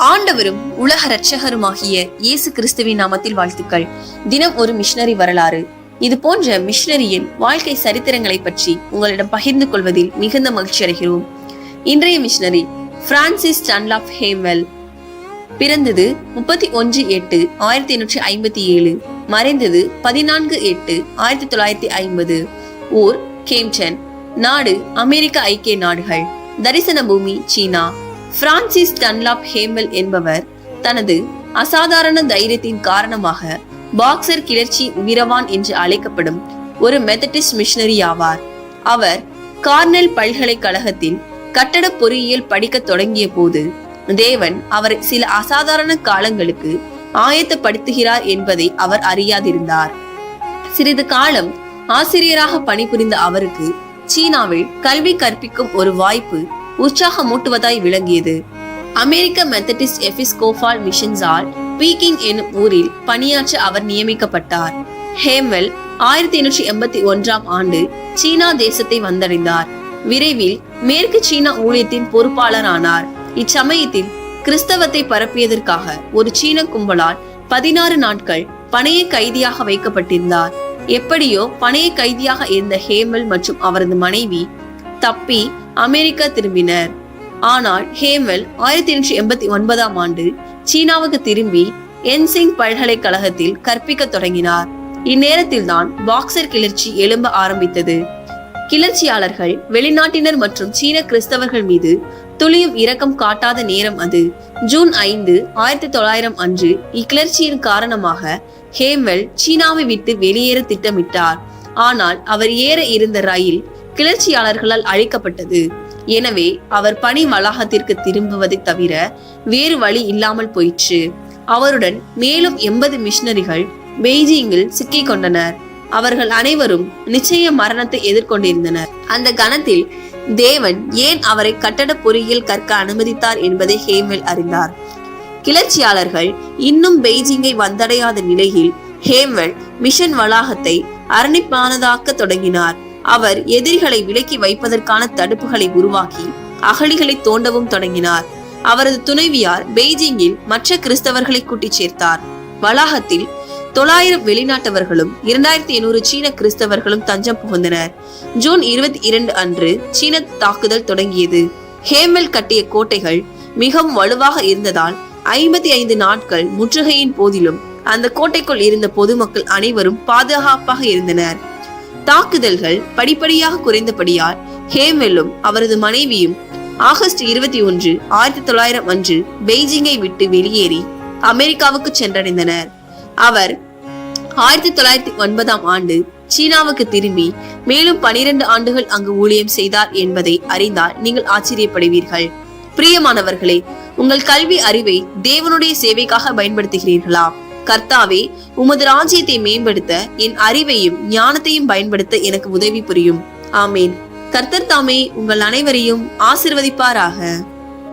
ஆண்டவரும் உலக இரட்சகருமாகிய இயேசு கிறிஸ்துவின் நாமத்தில் வாழ்த்துக்கள். தினம் ஒரு மிஷனரி வரலாறு. இது போன்ற மிஷனரியின் வாழ்க்கை சரித்திரங்களை பற்றி உங்களிடம் பகிர்ந்து கொள்வதில் மிகுந்த மகிழ்ச்சி அடைகிறோம். இன்றைய மிஷனரி பிரான்சிஸ் டன்லாப் ஹேம்வெல். பிறந்தது 31/8/1857, மறைந்தது 14/8/1950. ஊர் கேம்டன், நாடு அமெரிக்க ஐக்கிய நாடுகள், தரிசன பூமி சீனா. பிரான்சிஸ் டன்லாப் ஹேம்வெல் என்பவர் தனது அசாதாரண தைரியத்தின் காரணமாக பாக்சர் கிளர்ச்சி வீரவான் என்று அழைக்கப்படும் ஒரு மெத்தடிஸ்ட் மிஷனரி ஆவார். அவர் கார்னெல் பல்கலைக்கழகத்தில் கட்டட பொறியியல் படிக்க தொடங்கிய போது தேவன் அவரை சில அசாதாரண காலங்களுக்கு ஆயத்தப்படுத்துகிறார் என்பதை அவர் அறியாதிருந்தார். சிறிது காலம் ஆசிரியராக பணிபுரிந்த அவருக்கு சீனாவில் கல்வி கற்பிக்கும் ஒரு வாய்ப்பு உற்சாகமூட்டுவதாய் விளங்கியது. அமெரிக்க மெத்தடிஸ்ட் எபிஸ்கோபால் மிஷன்ஸால் பீக்கிங் என்னும் ஊரில் பணியாற்ற அவர் நியமிக்கப்பட்டார். ஹேம்வெல் 1881 சீனா தேசத்தை வந்தடைந்தார். விரைவில் மேற்கு சீனா ஊழியத்தின் பொறுப்பாளரானார். இச்சமயத்தில் கிறிஸ்தவத்தை பரப்பியதற்காக ஒரு சீன கும்பலால் 16 நாட்கள் பணைய கைதியாக வைக்கப்பட்டிருந்தார். எப்படியோ பணைய கைதியாக இருந்த ஹேம்வெல் மற்றும் அவரது மனைவி தப்பி அமெரிக்கா திரும்பினர். ஆனால் ஹேம்வெல் 1889 சீனாவுக்கு திரும்பி என்சிங் பல்கலைக்கழகத்தில் கற்பிக்க தொடங்கினார். இந்நேரத்தில் தான் பாக்சர் கிளர்ச்சி எழும்ப ஆரம்பித்தது. கிளர்ச்சியாளர்கள் வெளிநாட்டினர் மற்றும் சீன கிறிஸ்தவர்கள் மீது துளியும் இரக்கம் காட்டாத நேரம் அது. ஜூன் 5, 1900 இக்கிளர்ச்சியின் காரணமாக ஹேம்வெல் சீனாவை விட்டு வெளியேற திட்டமிட்டார். ஆனால் அவர் ஏற இருந்த ரயில் கிளர்ச்சியாளர்களால் அழிக்கப்பட்டது. எனவே அவர் பணி வளாகத்திற்கு திரும்புவதை தவிர வேறு வழி இல்லாமல் போயிற்று. அவருடன் மேலும் 80 மிஷனரிகள் பெய்ஜிங்கில் சிக்கிக் கொண்டனர். அவர்கள் அனைவரும் நிச்சய மரணத்தை எதிர்கொண்டிருந்தனர். அந்த கணத்தில் தேவன் ஏன் அவரை கட்டட பொறியியல் கற்க அனுமதித்தார் என்பதை ஹேம்வெல் அறிந்தார். கிளர்ச்சியாளர்கள் இன்னும் பெய்ஜிங்கை வந்தடையாத நிலையில் ஹேம்வெல் மிஷன் வளாகத்தை அரணிப்பானதாக்க தொடங்கினார். அவர் எதிரிகளை விலக்கி வைப்பதற்கான தடுப்புகளை உருவாக்கி அகழிகளை தோண்டவும் தொடங்கினார். அவரது துணைவியார் பெய்ஜிங்கில் மற்ற கிறிஸ்தவர்களை கூட்டி சேர்த்தார். வளாகத்தில் 900 வெளிநாட்டவர்களும் 2800 சீன கிறிஸ்தவர்களும் தஞ்சம் புகுந்தனர். ஜூன் 22 அன்று சீன தாக்குதல் தொடங்கியது. ஹேம்வெல் கட்டிய கோட்டைகள் மிகவும் வலுவாக இருந்ததால் 55 நாட்கள் முற்றுகையின் போதிலும் அந்த கோட்டைக்குள் இருந்த பொதுமக்கள் அனைவரும் பாதுகாப்பாக இருந்தனர். தாக்குதல்கள் படிப்படியாக குறைந்தபடியால் ஹேம்வெல்லும் அவரது மனைவியும் ஆகஸ்ட் 21, 1900 பெய்ஜிங்கை விட்டு வெளியேறி அமெரிக்காவுக்கு சென்றடைந்தனர். அவர் 1909 சீனாவுக்கு திரும்பி மேலும் 12 ஆண்டுகள் அங்கு ஊழியம் செய்தார் என்பதை அறிந்தால் நீங்கள் ஆச்சரியப்படுவீர்கள். பிரியமானவர்களே, உங்கள் கல்வி அறிவை தேவனுடைய சேவைக்காக பயன்படுத்துகிறீர்களா? கர்த்தாவே, உமது ராஜ்யத்தை மேம்படுத்த என் அறிவையும் ஞானத்தையும் பயன்படுத்த எனக்கு உதவி புரியும். ஆமேன். கர்த்தர் தாமே உங்கள் அனைவரையும் ஆசீர்வதிப்பாராக.